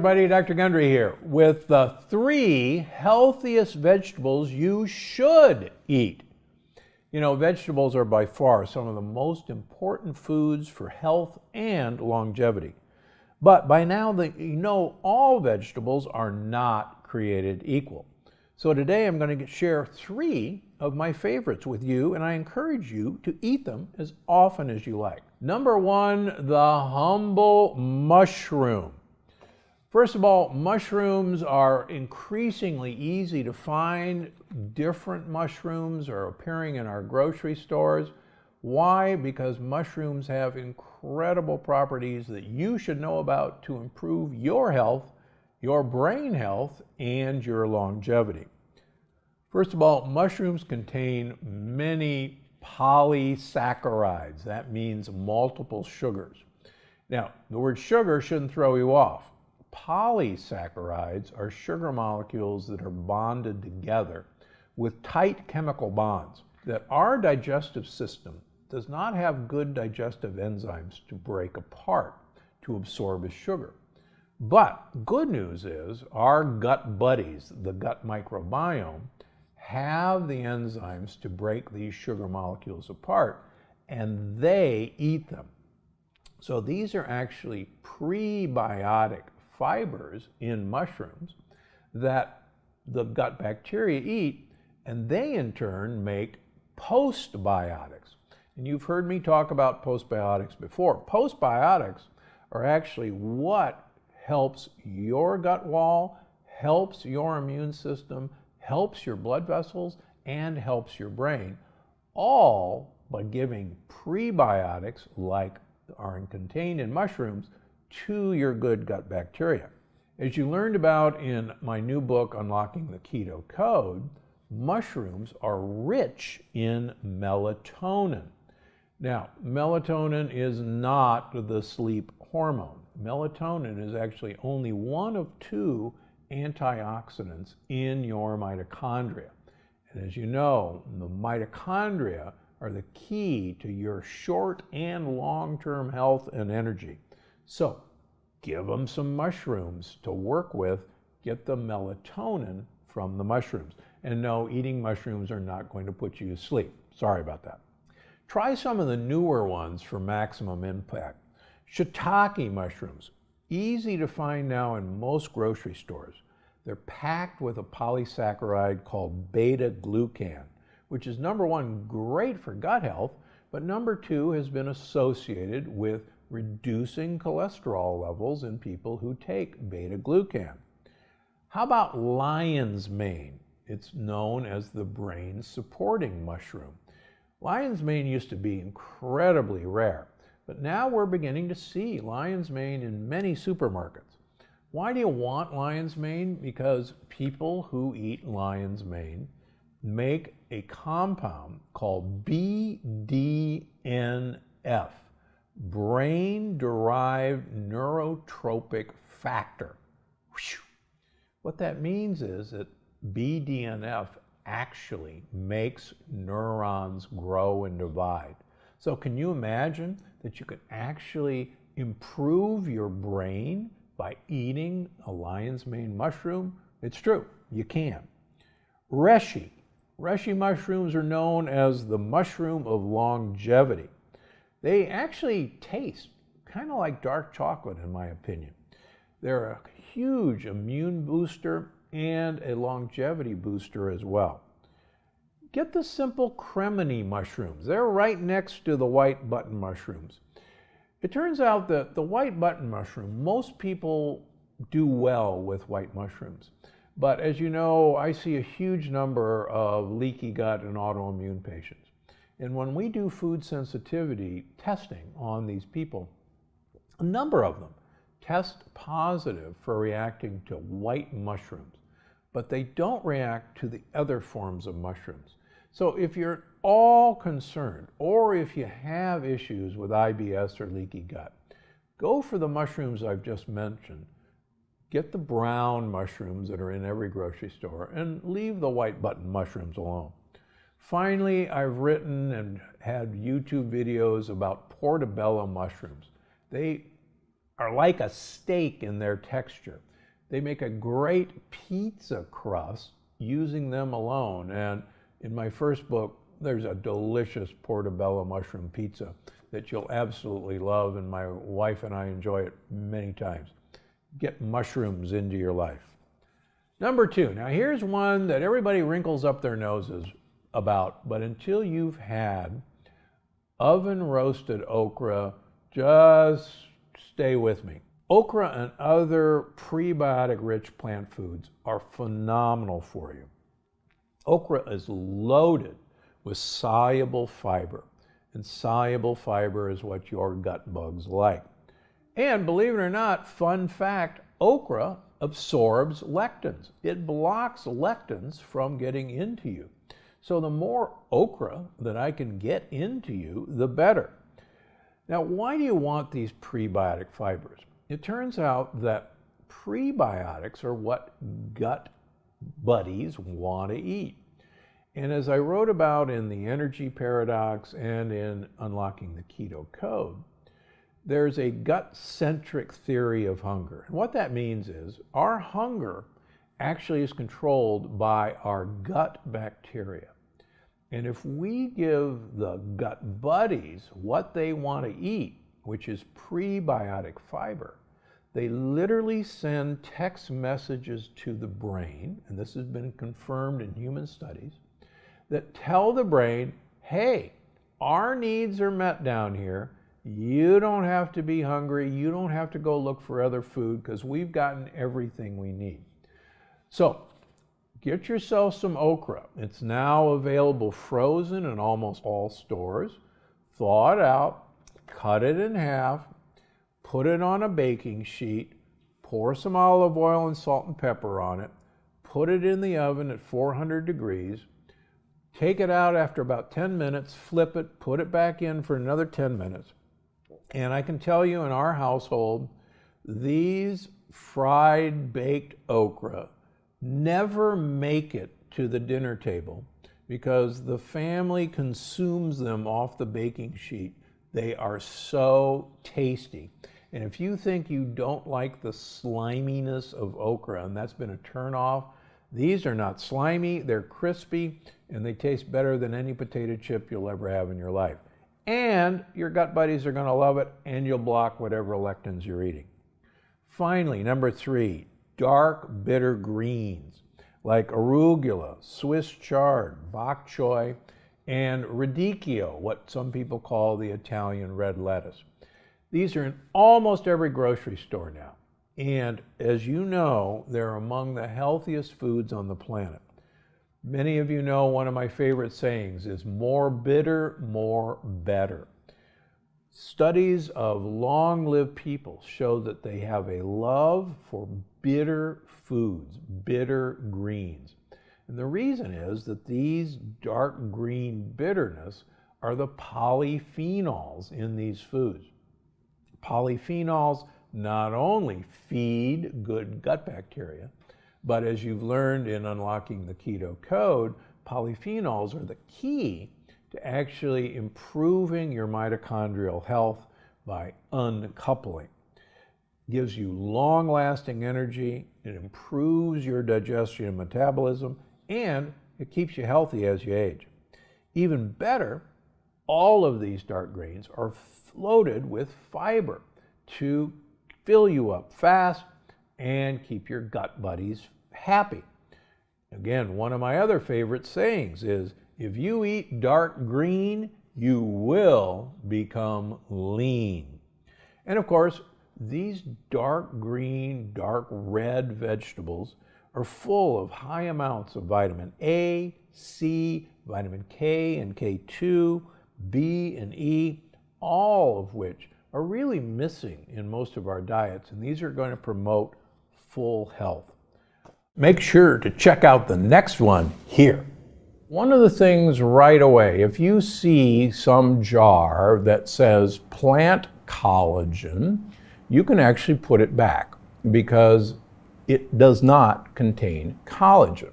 everybody, Dr. Gundry here with the 3 healthiest vegetables you should eat. You know, vegetables are by far some of the most important foods for health and longevity. But by now, you know all vegetables are not created equal. So today I'm going to share 3 of my favorites with you, and I encourage you to eat them as often as you like. Number 1, the humble mushroom. First of all, mushrooms are increasingly easy to find. Different mushrooms are appearing in our grocery stores. Why? Because mushrooms have incredible properties that you should know about to improve your health, your brain health, and your longevity. First of all, mushrooms contain many polysaccharides. That means multiple sugars. Now, the word sugar shouldn't throw you off. Polysaccharides are sugar molecules that are bonded together with tight chemical bonds that our digestive system does not have good digestive enzymes to break apart to absorb as sugar. But good news is our gut buddies, the gut microbiome, have the enzymes to break these sugar molecules apart, and they eat them. So these are actually prebiotic fibers in mushrooms that the gut bacteria eat, and they in turn make postbiotics. And you've heard me talk about postbiotics before. Postbiotics are actually what helps your gut wall, helps your immune system, helps your blood vessels, and helps your brain, all by giving prebiotics like are contained in mushrooms to your good gut bacteria. As you learned about in my new book, Unlocking the Keto Code, mushrooms are rich in melatonin. Now, melatonin is not the sleep hormone. Melatonin is actually only one of 2 antioxidants in your mitochondria. And as you know, the mitochondria are the key to your short and long-term health and energy. So give them some mushrooms to work with, get the melatonin from the mushrooms. And no, eating mushrooms are not going to put you to sleep. Sorry about that. Try some of the newer ones for maximum impact. Shiitake mushrooms, easy to find now in most grocery stores. They're packed with a polysaccharide called beta-glucan, which is number 1, great for gut health, but number 2 has been associated with reducing cholesterol levels in people who take beta-glucan. How about lion's mane? It's known as the brain supporting mushroom. Lion's mane used to be incredibly rare, but now we're beginning to see lion's mane in many supermarkets. Why do you want lion's mane? Because people who eat lion's mane make a compound called BDNF, brain-derived neurotropic factor. What that means is that BDNF actually makes neurons grow and divide. So can you imagine that you can actually improve your brain by eating a lion's mane mushroom? It's true, you can. Reishi mushrooms are known as the mushroom of longevity. They actually taste kind of like dark chocolate, in my opinion. They're a huge immune booster and a longevity booster as well. Get the simple cremini mushrooms. They're right next to the white button mushrooms. It turns out that the white button mushroom, most people do well with white mushrooms. But as you know, I see a huge number of leaky gut and autoimmune patients. And when we do food sensitivity testing on these people, a number of them test positive for reacting to white mushrooms, but they don't react to the other forms of mushrooms. So if you're at all concerned, or if you have issues with IBS or leaky gut, go for the mushrooms I've just mentioned. Get the brown mushrooms that are in every grocery store and leave the white button mushrooms alone. Finally, I've written and had YouTube videos about portobello mushrooms. They are like a steak in their texture. They make a great pizza crust using them alone. And in my first book, there's a delicious portobello mushroom pizza that you'll absolutely love, and my wife and I enjoy it many times. Get mushrooms into your life. Number 2, now here's one that everybody wrinkles up their noses about, but until you've had oven roasted okra, just stay with me. Okra and other prebiotic-rich plant foods are phenomenal for you. Okra is loaded with soluble fiber, and soluble fiber is what your gut bugs like. And believe it or not, fun fact, okra absorbs lectins. It blocks lectins from getting into you. So the more okra that I can get into you, the better. Now, why do you want these prebiotic fibers? It turns out that prebiotics are what gut buddies want to eat. And as I wrote about in the energy paradox and in Unlocking the Keto Code, there's a gut-centric theory of hunger. And what that means is our hunger actually is controlled by our gut bacteria. And if we give the gut buddies what they want to eat, which is prebiotic fiber, they literally send text messages to the brain, and this has been confirmed in human studies, that tell the brain, hey, our needs are met down here. You don't have to be hungry. You don't have to go look for other food because we've gotten everything we need. So get yourself some okra. It's now available frozen in almost all stores. Thaw it out, cut it in half, put it on a baking sheet, pour some olive oil and salt and pepper on it, put it in the oven at 400 degrees, take it out after about 10 minutes, flip it, put it back in for another 10 minutes. And I can tell you in our household, these fried baked okra never make it to the dinner table because the family consumes them off the baking sheet. They are so tasty. And if you think you don't like the sliminess of okra, and that's been a turnoff, these are not slimy, they're crispy, and they taste better than any potato chip you'll ever have in your life. And your gut buddies are going to love it, and you'll block whatever lectins you're eating. Finally, number 3, dark bitter greens like arugula, Swiss chard, bok choy, and radicchio, what some people call the Italian red lettuce. These are in almost every grocery store now. And as you know, they're among the healthiest foods on the planet. Many of you know one of my favorite sayings is more bitter, more better. Studies of long-lived people show that they have a love for bitter foods, bitter greens. And the reason is that these dark green bitterness are the polyphenols in these foods. Polyphenols not only feed good gut bacteria, but as you've learned in Unlocking the Keto Code, polyphenols are the key to actually improving your mitochondrial health by uncoupling. It gives you long-lasting energy, it improves your digestion and metabolism, and it keeps you healthy as you age. Even better, all of these dark greens are loaded with fiber to fill you up fast and keep your gut buddies happy. Again, one of my other favorite sayings is, if you eat dark green, you will become lean. And of course, these dark green, dark red vegetables are full of high amounts of vitamin A, C, vitamin K and K2, B and E, all of which are really missing in most of our diets, and these are going to promote full health. Make sure to check out the next one here. One of the things right away, if you see some jar that says plant collagen, you can actually put it back because it does not contain collagen.